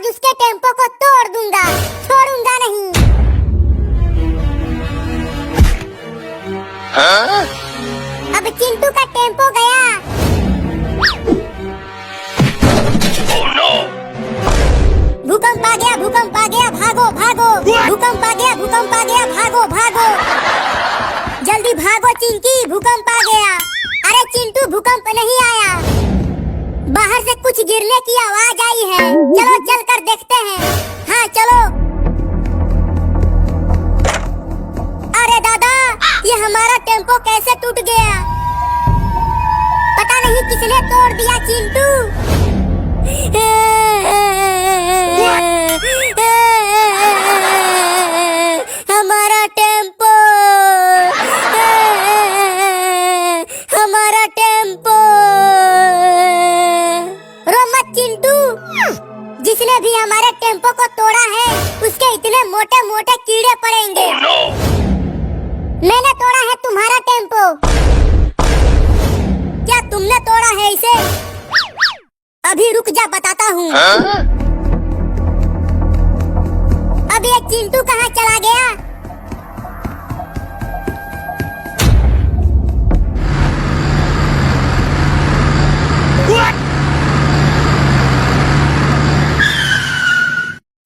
उसके टेम्पो को तोड़ दूंगा, छोड़ूंगा नहीं। हाँ? अब चिंटू का टेम्पो गया। Oh no! भूकंप आ गया, भूकंप आ गया, भागो भागो। भूकंप आ गया, भूकंप आ गया, भागो भागो। जल्दी भागो चिंकी, भूकंप आ गया। अरे चिंटू, भूकंप नहीं आया, बाहर से कुछ गिरने की आवाज आई है। चलो चल कर देखते हैं। हाँ चलो। अरे दादा, ये हमारा टेम्पो कैसे टूट गया? पता नहीं किसने तोड़ दिया चिंटू। हमारा टेम्पो, हमारा टेम्पो। रो मत चिंटू, जिसने भी हमारे टेम्पो को तोड़ा है उसके इतने मोटे मोटे कीड़े पड़ेंगे। Oh no! मैंने तोड़ा है तुम्हारा टेम्पो। क्या तुमने तोड़ा है इसे? अभी रुक जा, बताता हूँ। हाँ? अब ये चिंटू कहाँ चला गया? What?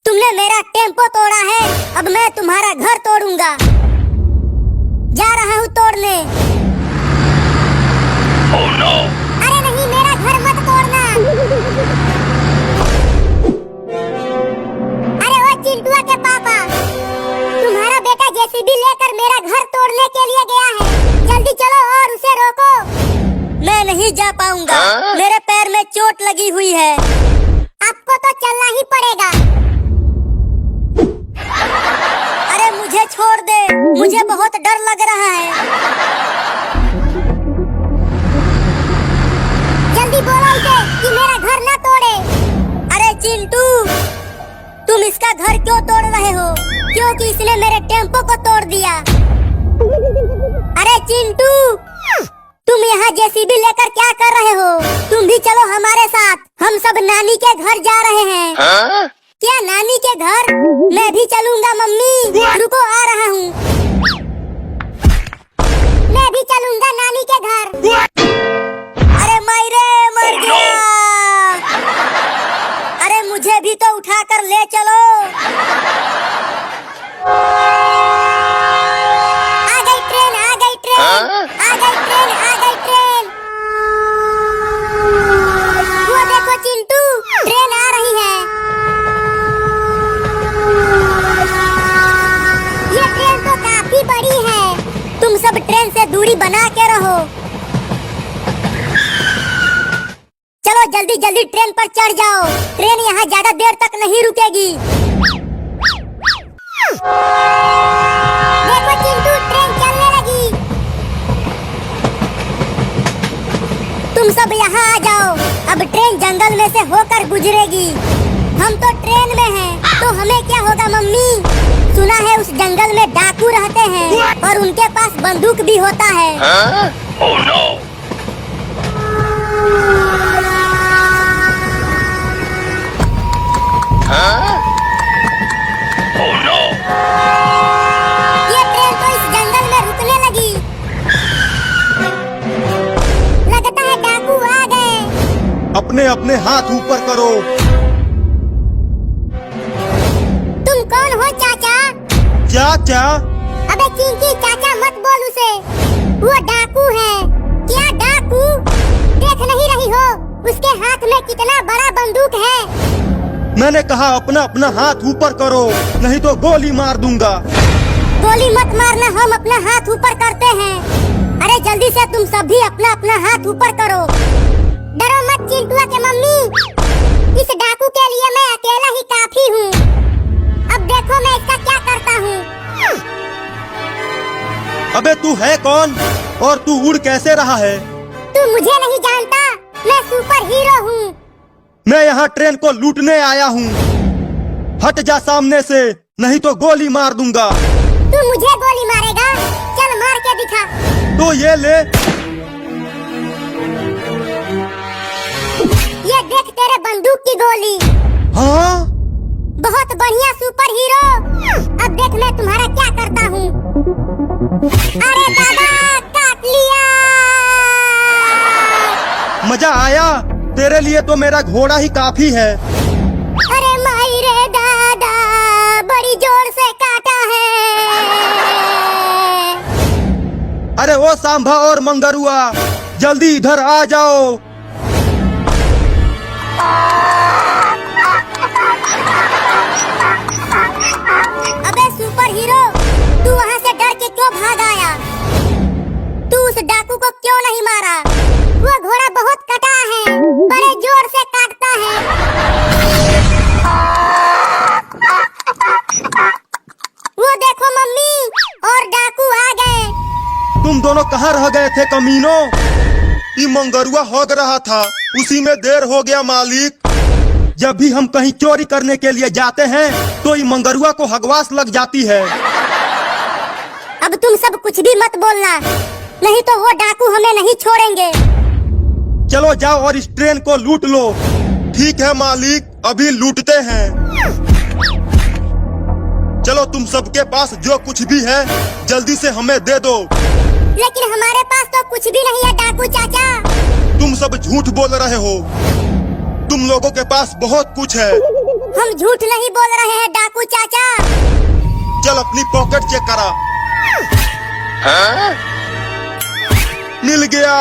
तुमने मेरा टेम्पो तोड़ा है, अब मैं तुम्हारा घर तोड़ूंगा। जा रहा हूँ तोड़ने। Oh no! अरे नहीं, मेरा घर मत तोड़ना। अरे वो चिंटुआ के पापा, तुम्हारा बेटा जेसीबी लेकर मेरा घर तोड़ने के लिए गया है। जल्दी चलो और उसे रोको। मैं नहीं जा पाऊंगा, हाँ? मेरे पैर में चोट लगी हुई है। आपको तो चलना ही पड़ेगा। अरे मुझे छोड़ दे, मुझे बहुत डर लग रहा है। जल्दी बोलो इसे कि मेरा घर ना तोड़े। अरे चिंटू, तुम इसका घर क्यों तोड़ रहे हो? क्योंकि इसने मेरे टेम्पो को तोड़ दिया। अरे चिंटू, तुम यहाँ जेसीबी लेकर क्या कर रहे हो? तुम भी चलो हमारे साथ, हम सब नानी के घर जा रहे हैं। हाँ? क्या नानी के घर? मैं भी चलूंगा मम्मी। रुको, आ रहा हूँ। मैं भी चलूंगा नानी के घर। अरे मायरे, मर गया। अरे मुझे भी तो उठा कर ले चलो। आ गई ट्रेन, आ गई ट्रेन, हाँ? आ गई ट्रेन, आ गई ट्रेन। वो देखो चिंटू, ट्रेन आ रही है। ये ट्रेन तो काफी बड़ी है। तुम सब ट्रेन से दूरी बना के रहो। चलो जल्दी जल्दी ट्रेन पर चढ़ जाओ, ट्रेन यहाँ ज्यादा देर तक नहीं रुकेगी। देखो चिंटू, ट्रेन चलने लगी। तुम सब यहाँ आ जाओ, अब ट्रेन जंगल में से होकर गुजरेगी। हम तो ट्रेन में हैं, तो हमें क्या होगा मम्मी? सुना है उस जंगल में डाकू रहते हैं और उनके पास बंदूक भी होता है। हाँ? Oh no! हाँ? Oh no! ये ट्रेन तो इस जंगल में रुकने लगी। लगता है डाकू आ गए। अपने अपने हाथ ऊपर करो। तुम कौन हो चाचा? चाचा? अबे चिंकी, चाचा मत बोल उसे, वो डाकू है। क्या डाकू? देख नहीं रही हो उसके हाथ में कितना बड़ा बंदूक है? मैंने कहा अपना अपना हाथ ऊपर करो, नहीं तो गोली मार दूंगा। गोली मत मारना, हम अपना हाथ ऊपर करते हैं। अरे जल्दी से तुम सब भी अपना अपना हाथ ऊपर करो। डरो मत चिंटुआ के मम्मी, इस डाकू के लिए मैं अकेला ही काफी हूँ। अब देखो मैं इसका क्या करता हूँ। अबे तू है कौन और तू उड़ कैसे रहा है? तू मुझे नहीं जानता, मैं सुपर हीरो हूँ। मैं यहाँ ट्रेन को लूटने आया हूँ। हट जा सामने से, नहीं तो गोली मार दूंगा। तू मुझे गोली मारेगा? चल मार के दिखा। तो ये ले। ये देख तेरे बंदूक की गोली। हाँ? सुपर हीरो, अब देख मैं तुम्हारा क्या करता हूँ। अरे दादा काट लिया। मजा आया? तेरे लिए तो मेरा घोड़ा ही काफी है। अरे माई रे दादा, बड़ी जोर से काटा है। अरे ओ सांभा और मंगरुआ, जल्दी इधर आ जाओ। अबे सुपर हीरो, तू वहाँ से डर के क्यों भाग आया? तू उस डाकू को क्यों नहीं मारा? वो घोड़ा बहुत कटा है, बड़े जोर से काटता है। वो देखो मम्मी, और डाकू आ गए। तुम दोनों कहाँ रह गए थे कमीनों? ये मंगरुआ हग रहा था, उसी में देर हो गया मालिक। जब भी हम कहीं चोरी करने के लिए जाते हैं तो ये मंगरुआ को हगवास लग जाती है। अब तुम सब कुछ भी मत बोलना, नहीं तो वो डाकू हमें नहीं छोड़ेंगे। चलो जाओ और इस ट्रेन को लूट लो। ठीक है मालिक, अभी लूटते हैं। चलो तुम सबके पास जो कुछ भी है जल्दी से हमें दे दो। लेकिन हमारे पास तो कुछ भी नहीं है डाकू चाचा। तुम सब झूठ बोल रहे हो, तुम लोगों के पास बहुत कुछ है। हम झूठ नहीं बोल रहे हैं डाकू चाचा। चल अपनी पॉकेट चेक करा। मिल गया।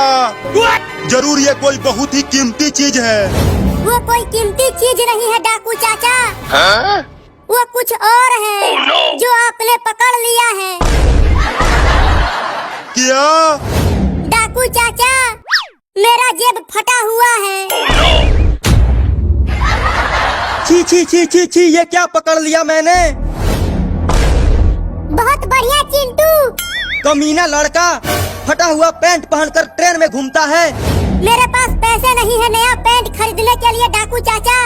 जरूर ये कोई बहुत ही कीमती चीज है। वो कोई कीमती चीज नहीं है डाकू चाचा। वो कुछ और है Oh no! जो आपने पकड़ लिया है। क्या? डाकू चाचा, मेरा जेब फटा हुआ है। Oh no! छी छी छी छी छी, ये क्या पकड़ लिया मैंने? बहुत बढ़िया चिंटू। कमीना लड़का फटा हुआ पैंट पहनकर ट्रेन में घूमता है। मेरे पास पैसे नहीं है नया पैंट खरीदने के लिए डाकू चाचा।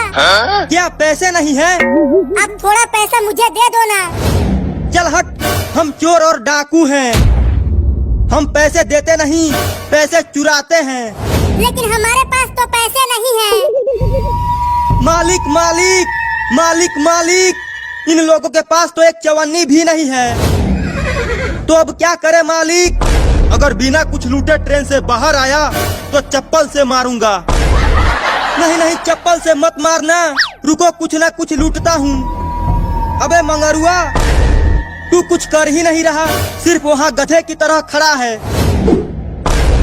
क्या पैसे नहीं है? अब थोड़ा पैसा मुझे दे दो ना। चल हट, हम चोर और डाकू हैं। हम पैसे देते नहीं, पैसे चुराते हैं। लेकिन हमारे पास तो पैसे नहीं है। मालिक मालिक मालिक मालिक, इन लोगों के पास तो एक चवन्नी भी नहीं है। तो अब क्या करे मालिक? अगर बिना कुछ लूटे ट्रेन से बाहर आया तो चप्पल से मारूंगा। नहीं नहीं, चप्पल से मत मारना, रुको कुछ ना कुछ लूटता हूँ। अबे मंगरुआ, तू कुछ कर ही नहीं रहा, सिर्फ वहाँ गधे की तरह खड़ा है।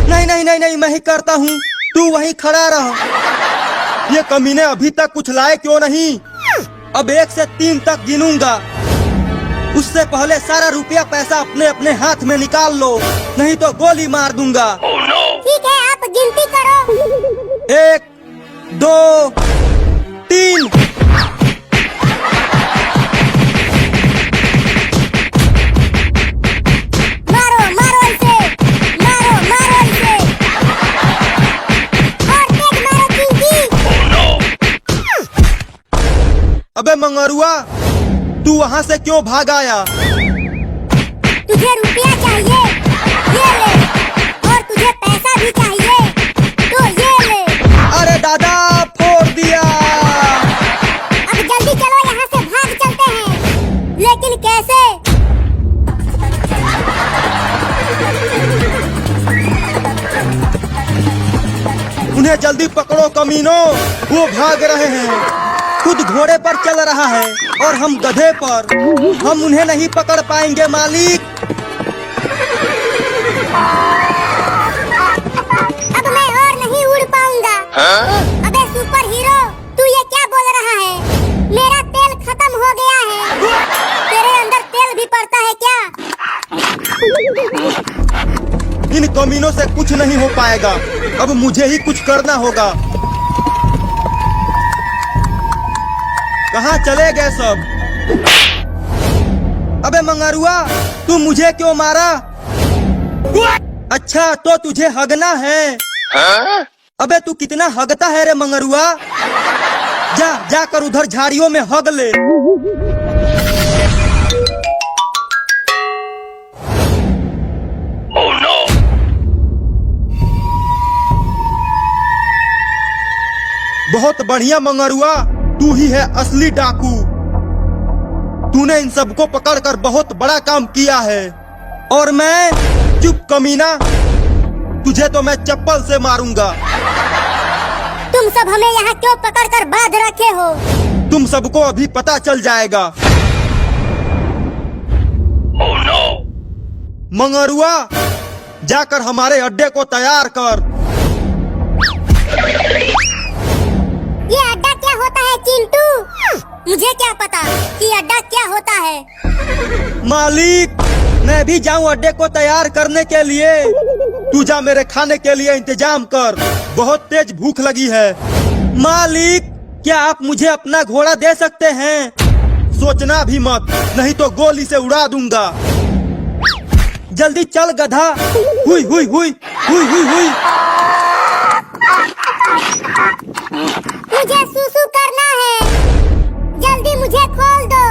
नहीं नहीं नहीं नहीं, मैं ही करता हूँ, तू वहीं खड़ा रह। ये कमीने अभी तक कुछ लाए क्यों नहीं? अब 1 से 3 तक गिनूंगा, उससे पहले सारा रुपया पैसा अपने अपने हाथ में निकाल लो, नहीं तो गोली मार दूंगा। Oh no! ठीक है, आप गिनती करो। 1 2 3। मारो मारो इसे, मारो मारो इसे, और तेज मारो चिंकी। Oh no! अबे मंगरुआ, तू वहाँ से क्यों भाग आया? तुझे रुपया चाहिए, ये ले, और तुझे पैसा भी चाहिए, तो ये ले। अरे दादा, फोड़ दिया। अब जल्दी चलो, यहाँ से भाग चलते हैं। लेकिन कैसे? उन्हें जल्दी पकड़ो कमीनों, वो भाग रहे हैं। खुद घोड़े पर चल रहा है और हम गधे पर। हम उन्हें नहीं पकड़ पाएंगे मालिक। अब मैं और नहीं उड़ पाऊंगा। अबे सुपर हीरो, तू ये क्या बोल रहा है? मेरा तेल खत्म हो गया है। तेरे अंदर तेल भी पड़ता है क्या? इन कमीनों से कुछ नहीं हो पाएगा, अब मुझे ही कुछ करना होगा। कहाँ चले गए सब? अबे मंगरुआ, तू मुझे क्यों मारा? अच्छा, तो तुझे हगना है। अबे तू कितना हगता है रे मंगरुआ? जा जाकर उधर झाड़ियों में हग ले। Oh no! बहुत बढ़िया मंगरुआ, तू ही है असली डाकू। तूने इन सबको पकड़कर बहुत बड़ा काम किया है और मैं चुप कमीना, तुझे तो मैं चप्पल से मारूंगा। तुम सब हमें यहाँ क्यों पकड़कर बांध रखे हो? तुम सबको अभी पता चल जाएगा। Oh no! मंगरुआ, जाकर हमारे अड्डे को तैयार कर। ये अड्डा क्या होता है चिंटू? मुझे क्या पता कि अड्डा क्या होता है। मालिक, मैं भी जाऊं अड्डे को तैयार करने के लिए? तू जा मेरे खाने के लिए इंतजाम कर, बहुत तेज भूख लगी है। मालिक, क्या आप मुझे अपना घोड़ा दे सकते हैं? सोचना भी मत, नहीं तो गोली से उड़ा दूंगा। जल्दी चल गधा। हुई हुई हुई हुई हुई हुई। मुझे सुसु करना है, जल्दी मुझे खोल दो।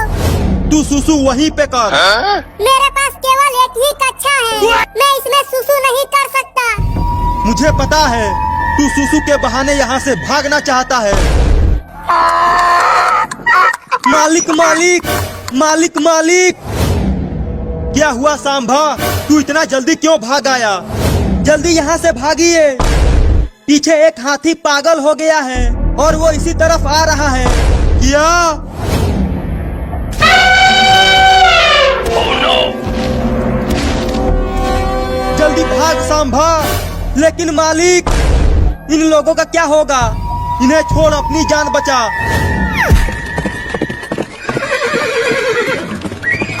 तू सुसु वहीं पे कर। मेरे पास केवल एक ही कच्छा है, मैं इसमें सुसु नहीं कर सकता। मुझे पता है, तू सुसु के बहाने यहाँ से भागना चाहता है। मालिक मालिक मालिक मालिक, क्या हुआ सांभा? तू इतना जल्दी क्यों भाग आया? जल्दी यहाँ से भागिए, पीछे एक हाथी पागल हो गया है और वो इसी तरफ आ रहा है। क्या? Oh no! जल्दी भाग सांभा। लेकिन मालिक, इन लोगों का क्या होगा? इन्हें छोड़ अपनी जान बचा।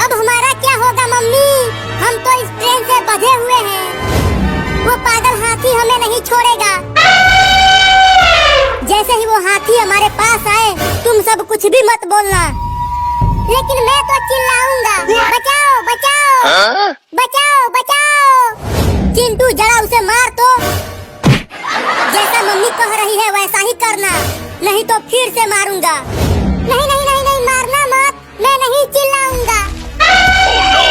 अब हमारा क्या होगा मम्मी? हम तो इस ट्रेन से बंधे हुए हैं, वो पागल हाथी हमें नहीं छोड़ेगा। जैसे ही वो हाथी हमारे पास आए, तुम सब कुछ भी मत बोलना, लेकिन मैं तो चिल्लाऊंगा, बचाओ बचाओ बचाओ बचाओ। चिंटू जरा उसे मार तो। जैसा मम्मी कह रही है वैसा ही करना, नहीं तो फिर से मारूंगा। नहीं नहीं नहीं नहीं, मारना मत, मैं नहीं चिल्लाऊंगा। Oh no!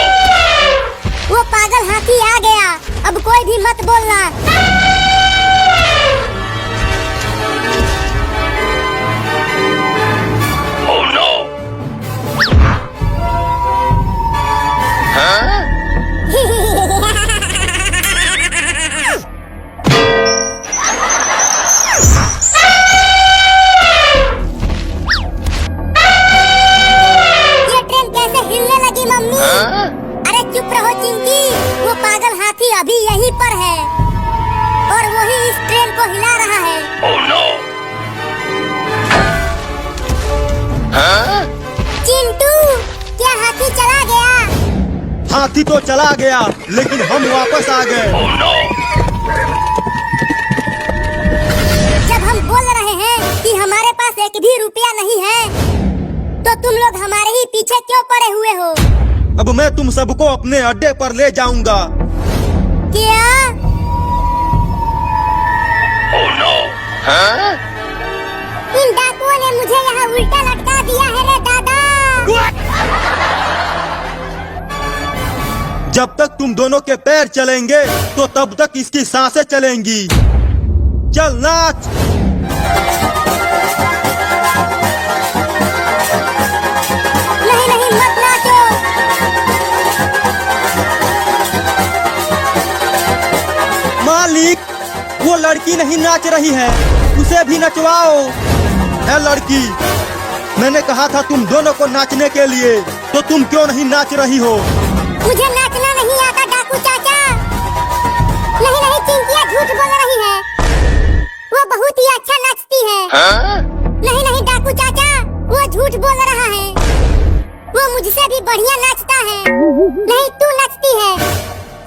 वो पागल हाथी आ गया, अब कोई भी मत बोलना। Oh no! Huh? ये ट्रेन कैसे हिलने लगी मम्मी? अरे चुप रहो चिंकी, वो पागल हाथी अभी यहीं पर है और वही इस ट्रेन को हिला रहा है। Oh no! Huh? चिंटू, क्या हाथी चला गया? हाथी तो चला गया, लेकिन हम वापस आ गए। Oh no! जब हम बोल रहे हैं कि हमारे पास एक भी रुपया नहीं है, तो तुम लोग हमारे ही पीछे क्यों पड़े हुए हो? अब मैं तुम सबको अपने अड्डे पर ले जाऊंगा। क्या? Oh no! Huh? इन डाकुओं ने मुझे यहाँ उल्टा लटका दिया है रे दादा। जब तक तुम दोनों के पैर चलेंगे, तो तब तक इसकी सांसें चलेंगी। चल नाच। नहीं नहीं, मत नाचो। मालिक, वो लड़की नहीं नाच रही है, उसे भी नचवाओ। है लड़की, मैंने कहा था तुम दोनों को नाचने के लिए, तो तुम क्यों नहीं नाच रही हो? मुझे नाचना नहीं आता डाकू चाचा। नहीं नहीं, चिंकिया झूठ बोल रही है, वो बहुत ही अच्छा नाचती है। Huh? नहीं नहीं डाकू चाचा, वो झूठ बोल रहा है, वो मुझसे भी बढ़िया नाचता है। नहीं तू नचती है,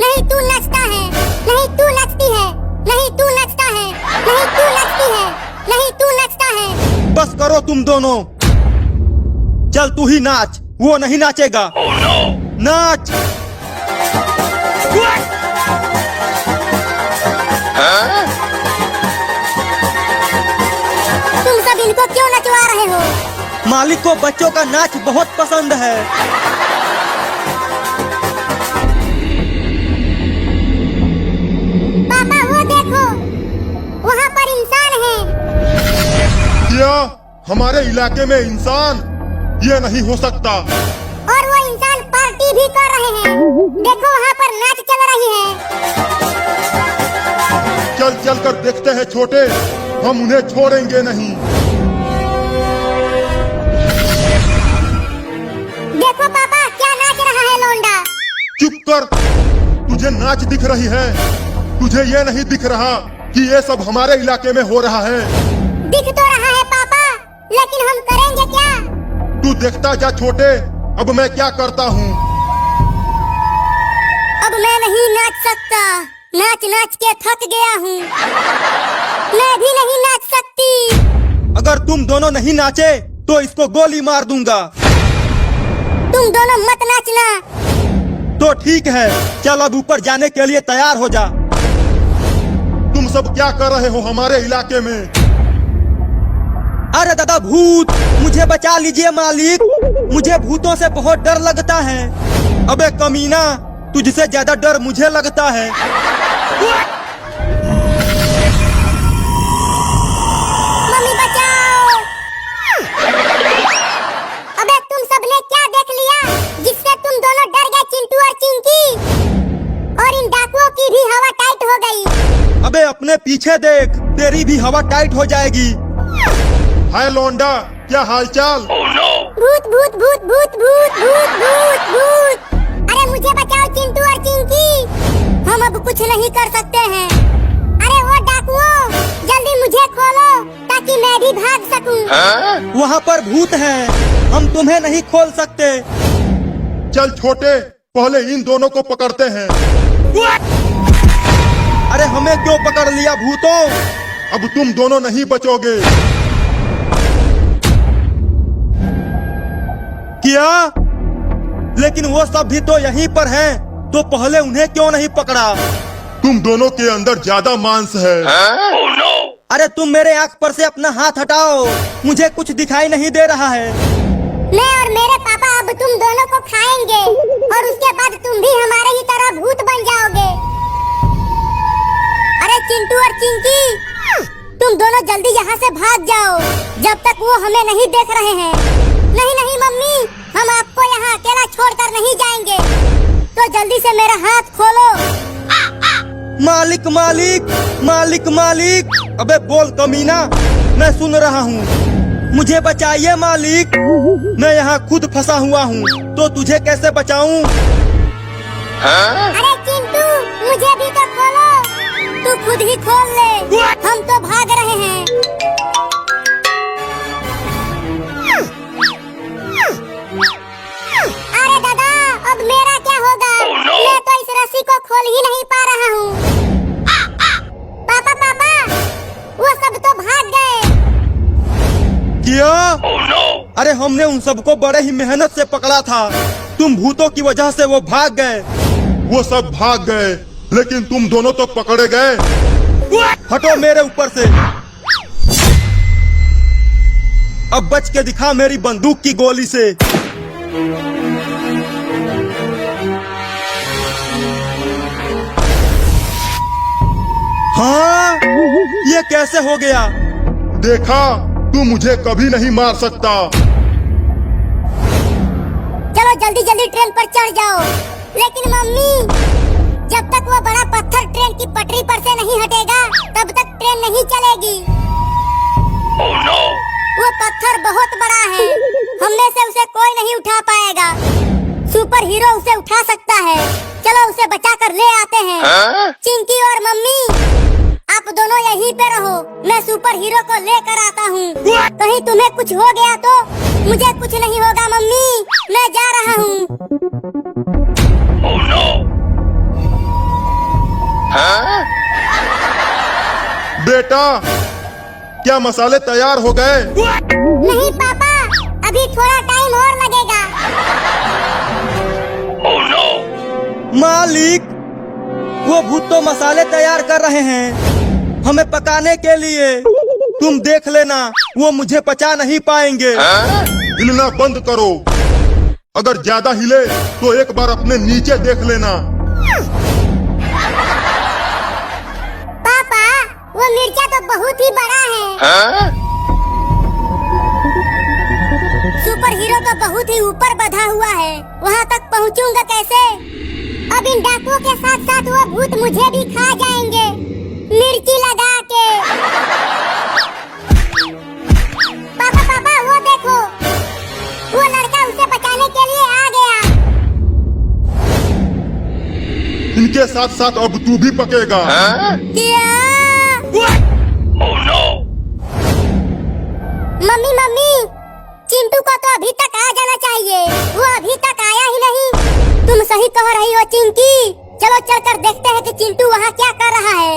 नहीं तू नचता है, नहीं तू नचती है, नहीं तू नचता है, नहीं तू नचती है, नहीं तू नचता है। बस करो तुम दोनों, चल तू ही नाच, वो नहीं नाचेगा। Oh no! नाच। Huh? तुम सब इनको क्यों नचवा रहे हो? मालिक को बच्चों का नाच बहुत पसंद है। पापा वो देखो, वहाँ पर इंसान है। क्या हमारे इलाके में इंसान? ये नहीं हो सकता। भी कर रहे हैं। देखो वहाँ पर नाच चल रही है। चल चल कर देखते हैं छोटे, हम उन्हें छोड़ेंगे नहीं। देखो पापा क्या नाच रहा है लौंडा। चुप कर, तुझे नाच दिख रही है, तुझे ये नहीं दिख रहा कि ये सब हमारे इलाके में हो रहा है। दिख तो रहा है पापा, लेकिन हम करेंगे क्या? तू देखता जा छोटे, अब मैं क्या करता हूँ। अब मैं नहीं नाच सकता, नाच नाच के थक गया हूँ। मैं भी नहीं नाच सकती। अगर तुम दोनों नहीं नाचे तो इसको गोली मार दूंगा। तुम दोनों मत नाचना। तो ठीक है, चल अब ऊपर जाने के लिए तैयार हो जा। तुम सब क्या कर रहे हो हमारे इलाके में? अरे दादा भूत, मुझे बचा लीजिए मालिक, मुझे भूतों से बहुत डर लगता है। अबे कमीना, तुझसे ज्यादा डर मुझे लगता है। मम्मी बचाओ। अबे तुम सबने क्या देख लिया जिससे तुम दोनों डर गए, चिंटू और चिंकी? और इन डाकुओं की भी हवा टाइट हो गई। अबे अपने पीछे देख, तेरी भी हवा टाइट हो जाएगी। हाय लौंडा, क्या हालचाल? Oh no! भूत भूत भूत भूत भूत भूत भूत भूत। अरे मुझे बचाओ चिंटू और चिंकी, हम अब कुछ नहीं कर सकते हैं। अरे वो डाकुओं, जल्दी मुझे खोलो ताकि मैं भी भाग सकूं। Huh? वहाँ पर भूत है, हम तुम्हें नहीं खोल सकते। चल छोटे, पहले इन दोनों को पकड़ते हैं। अरे हमें क्यों पकड़ लिया भूतों? अब तुम दोनों नहीं बचोगे। क्या? लेकिन वो सब भी तो यहीं पर हैं, तो पहले उन्हें क्यों नहीं पकड़ा? तुम दोनों के अंदर ज्यादा मांस है। Huh? Oh no! अरे तुम मेरे आंख पर से अपना हाथ हटाओ, मुझे कुछ दिखाई नहीं दे रहा है। मैं और मेरे पापा अब तुम दोनों को खाएंगे और उसके बाद तुम भी हमारे ही तरह भूत बन जाओगे। अरे चिंटू और चिंकी, तुम दोनों जल्दी यहाँ से भाग जाओ जब तक वो हमें नहीं देख रहे हैं। नहीं नहीं मम्मी, हम आपको यहाँ अकेला छोड़कर नहीं जाएंगे, तो जल्दी से मेरा हाथ खोलो। मालिक मालिक मालिक मालिक, अबे बोल कमीना, मैं सुन रहा हूँ। मुझे बचाइए मालिक, मैं यहाँ खुद फंसा हुआ हूँ, तो तुझे कैसे बचाऊं? Huh? अरे चिंटू, मुझे भी तो खोलो। तू खुद ही खोल ले, हम तो भाग रहे हैं। अरे दादा, अब मेरा क्या होगा? Oh no! मैं तो इस रस्सी को खोल ही नहीं पा रहा हूँ। पापा पापा, वो सब तो भाग गए। क्या? Oh no! अरे हमने उन सबको बड़े ही मेहनत से पकड़ा था, तुम भूतों की वजह से वो भाग गए। वो सब भाग गए, लेकिन तुम दोनों तो पकड़े गए। हटो मेरे ऊपर से। अब बच के दिखा मेरी बंदूक की गोली से। हाँ, ये कैसे हो गया? देखा, तू मुझे कभी नहीं मार सकता। चलो जल्दी जल्दी ट्रेन पर चढ़ जाओ। लेकिन मम्मी, जब तक वो बड़ा पत्थर ट्रेन की पटरी पर से नहीं हटेगा, तब तक ट्रेन नहीं चलेगी। Oh no! वो पत्थर बहुत बड़ा है, हम में से उसे कोई नहीं उठा पाएगा। सुपर हीरो उसे उठा सकता है, चलो उसे बचा कर ले आते हैं। Huh? चिंकी और मम्मी, आप दोनों यहीं पे रहो, मैं सुपर हीरो को लेकर आता हूँ। कहीं तुम्हें कुछ हो गया तो? मुझे कुछ नहीं होगा मम्मी, मैं जा रहा हूँ। Oh no! Huh? बेटा, क्या मसाले तैयार हो गए? नहीं पापा, अभी थोड़ा टाइम और लगेगा। Oh no! मालिक, वो भूत तो मसाले तैयार कर रहे हैं हमें पकाने के लिए। तुम देख लेना, वो मुझे पचा नहीं पाएंगे। Huh? हिलना बंद करो। अगर ज्यादा हिले तो एक बार अपने नीचे देख लेना। पापा, वो मिर्चा तो बहुत ही बड़ा है। Huh? सुपर हीरो तो बहुत ही ऊपर बंधा हुआ है, वहाँ तक पहुँचूंगा कैसे? अब इन डाकुओं के साथ साथ वो भूत मुझे भी खा जाएंगे, मिर्ची लगा के। पापा पापा वो देखो, वो लड़का उसे बचाने के लिए आ गया। इनके साथ साथ अब तू भी पकेगा। Huh? क्या? Oh no! Mummy mummy, Chintu को तो अभी तक आ जाना चाहिए, वो अभी तक आया ही नहीं। तुम सही कह रही हो चिंकी, चलो चलकर देखते हैं कि चिंटू वहाँ क्या कर रहा है।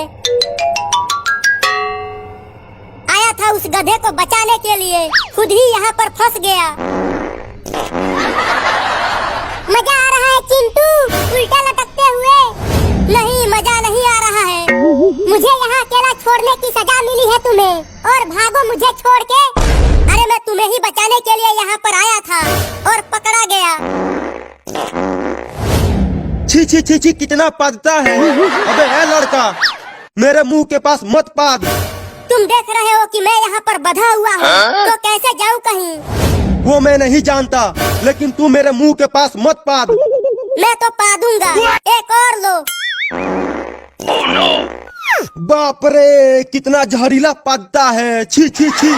आया था उस गधे को बचाने के लिए, खुद ही यहाँ पर फंस गया। मजा आ रहा है चिंटू, उल्टा लटकते हुए। नहीं, मजा नहीं आ रहा है। मुझे यहाँ अकेला छोड़ने की सजा मिली है तुम्हें, और भागो मुझे छोड़ के। अरे मैं तुम्हें ही बचाने के लिए यहाँ पर आया था और पकड़ा गया। छी छी छी छी, कितना पादता है। अबे है लड़का, मेरे मुंह के पास मत पाद। तुम देख रहे हो कि मैं यहाँ पर बंधा हुआ हूँ, हाँ? तो कैसे जाऊँ कहीं? वो मैं नहीं जानता, लेकिन तू मेरे मुंह के पास मत पाद। मैं तो पा दूंगा, एक और लो। Oh no! बाप रे, कितना जहरीला पादता है। छी छी छी।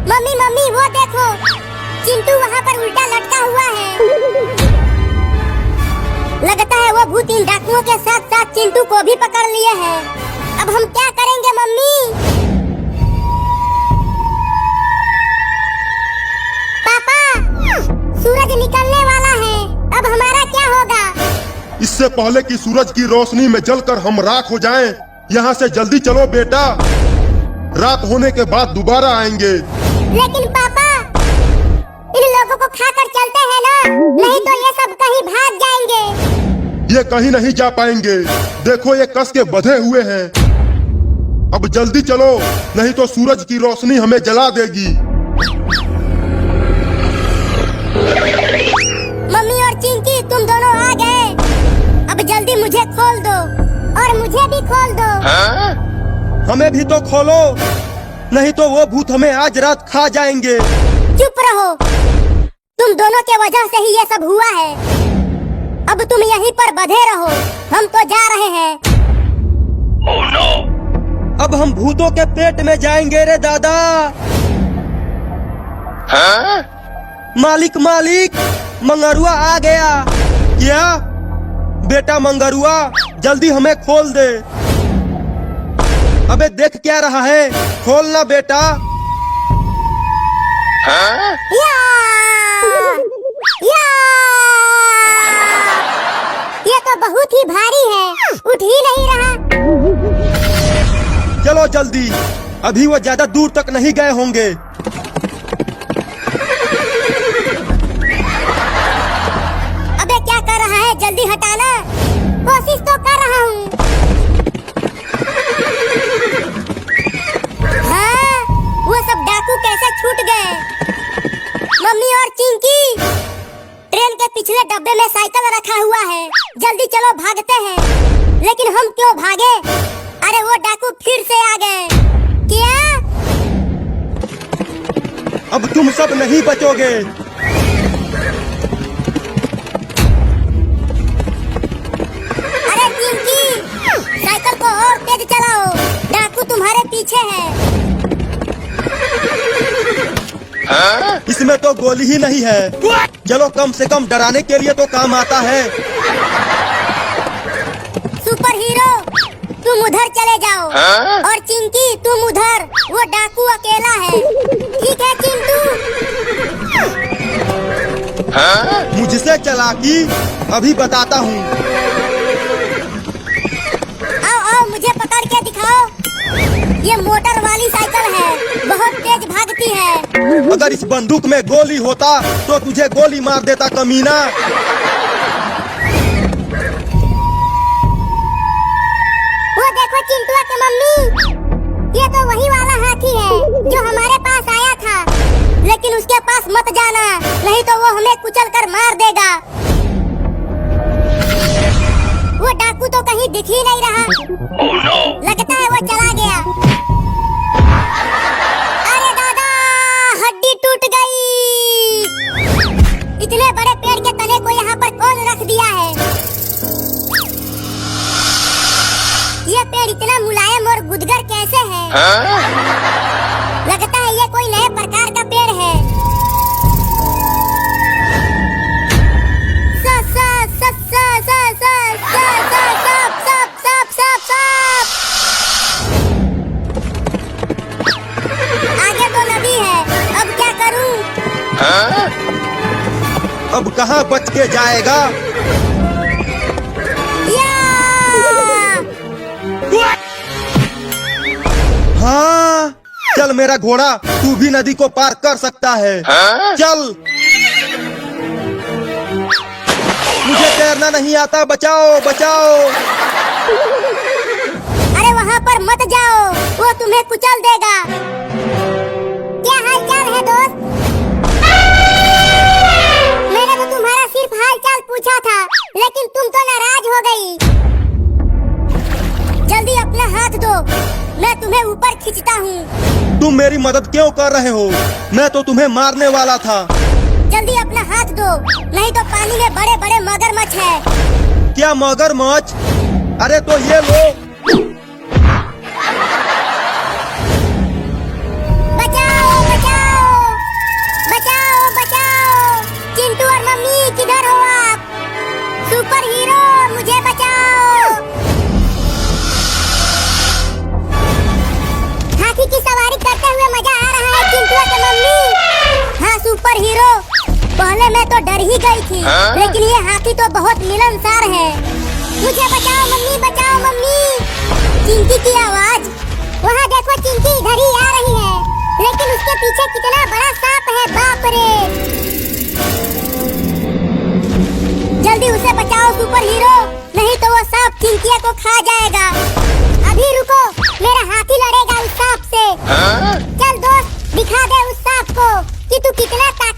मम्मी मम्मी वो देखो, चिंटू वहाँ पर उल्टा लटका हुआ है। लगता है वो भूत इन डाकुओं के साथ साथ चिंटू को भी पकड़ लिए हैं। अब हम क्या करेंगे मम्मी? पापा, सूरज निकलने वाला है, अब हमारा क्या होगा? इससे पहले कि सूरज की रोशनी में जलकर हम राख हो जाएं, यहाँ से जल्दी चलो बेटा। रात होने के बाद दोबारा आएंगे। लेकिन पापा, इन लोगों को खाकर चलते हैं ना, नहीं तो ये सब कहीं भाग जाएंगे। ये कहीं नहीं जा पाएंगे, देखो ये कस के बंधे हुए हैं। अब जल्दी चलो, नहीं तो सूरज की रोशनी हमें जला देगी। मम्मी और चिंकी, तुम दोनों आ गए। अब जल्दी मुझे खोल दो, और मुझे भी खोल दो। Huh? हमें भी तो खोलो, नहीं तो वो भूत हमें आज रात खा जाएंगे। चुप रहो, तुम दोनों के वजह से ही ये सब हुआ है। अब तुम यहीं पर बंधे रहो, हम तो जा रहे हैं। Oh no! अब हम भूतों के पेट में जाएंगे रे दादा। Huh? मालिक मालिक, मंगरुआ आ गया। क्या बेटा मंगरुआ, जल्दी हमें खोल दे। अबे देख क्या रहा है, खोलना बेटा। Huh? या! या! ये तो बहुत ही भारी है, उठ ही नहीं रहा। चलो जल्दी, अभी वो ज्यादा दूर तक नहीं गए होंगे। अबे क्या कर रहा है, जल्दी हटाना। कोशिश तो कर रहा हूँ। हाँ, वो सब डाकू कैसे छूट गए? मम्मी और चिंकी, ट्रेन के पिछले डब्बे में साइकिल रखा हुआ है, जल्दी चलो भागते हैं। लेकिन हम क्यों भागे? अरे वो डाकू फिर से आ गए। क्या? अब तुम सब नहीं बचोगे। अरे चिंकी, साइकिल को और तेज चलाओ, डाकू तुम्हारे पीछे है। Huh? इसमें तो गोली ही नहीं है। चलो कम से कम डराने के लिए तो काम आता है। सुपर हीरो, तुम उधर चले जाओ। हाँ? और चिंकी तुम उधर, वो डाकू अकेला है। ठीक है चिंटू? Huh? मुझसे चालाकी अभी बताता हूँ। आओ आओ, मुझे पकड़ के दिखाओ। ये मोटर वाली साइकिल है, बहुत तेज भागती है। अगर इस बंदूक में गोली होता तो तुझे गोली मार देता कमीना। वो देखो चिंटुआ की मम्मी, ये तो वही वाला हाथी है जो हमारे पास आया था। लेकिन उसके पास मत जाना, नहीं तो वो हमें कुचल कर मार देगा। वो डाकू तो कहीं दिख ही नहीं रहा। Oh no! लगता है वो चला गया। अरे दादा, हड्डी हाँ? लगता है ये कोई नए प्रकार का पेड़ है। आगे तो नदी है, अब क्या करूं? हाँ? अब कहाँ बच के जाएगा? या! हाँ, चल मेरा घोड़ा, तू भी नदी को पार कर सकता है। हाँ? चल। मुझे तैरना नहीं आता, बचाओ बचाओ। अरे वहाँ पर मत जाओ, वो तुम्हें कुचल देगा। क्या हालचाल है दोस्त? मैंने तो तुम्हारा सिर्फ हालचाल पूछा था, लेकिन तुम तो नाराज हो गई। जल्दी अपना हाथ दो, मैं तुम्हें ऊपर खींचता हूँ। तुम मेरी मदद क्यों कर रहे हो? मैं तो तुम्हें मारने वाला था। जल्दी अपना हाथ दो, नहीं तो पानी में बड़े बड़े मगरमच्छ है। क्या मगरमच्छ? अरे तो ये लो। बचाओ बचाओ बचाओ बचाओ, चिंटू और मम्मी किधर हो आप? सुपर हीरो मुझे बचाओ। हाथी की सवारी करते हुए मजा आ रहा है चिंटू और मम्मी। हाँ सुपर हीरो, पहले मैं तो डर ही गई थी, हाँ? लेकिन ये हाथी तो बहुत मिलनसार है। मुझे बचाओ मम्मी, बचाओ मम्मी। चिंकी की आवाज, वहाँ देखो चिंकी इधर ही आ रही है, लेकिन उसके पीछे कितना बड़ा सांप है, बाप रे। जल्दी उसे बचाओ सुपर हीरो, नहीं तो वो सांप चिंकिया को खा जाएगा। अभी रुको, मेरा हाथी लड़ेगा उस सांप से। हाँ? चल दोस्त, दिखा दे उस सांप को कि तू कितना ताकतवर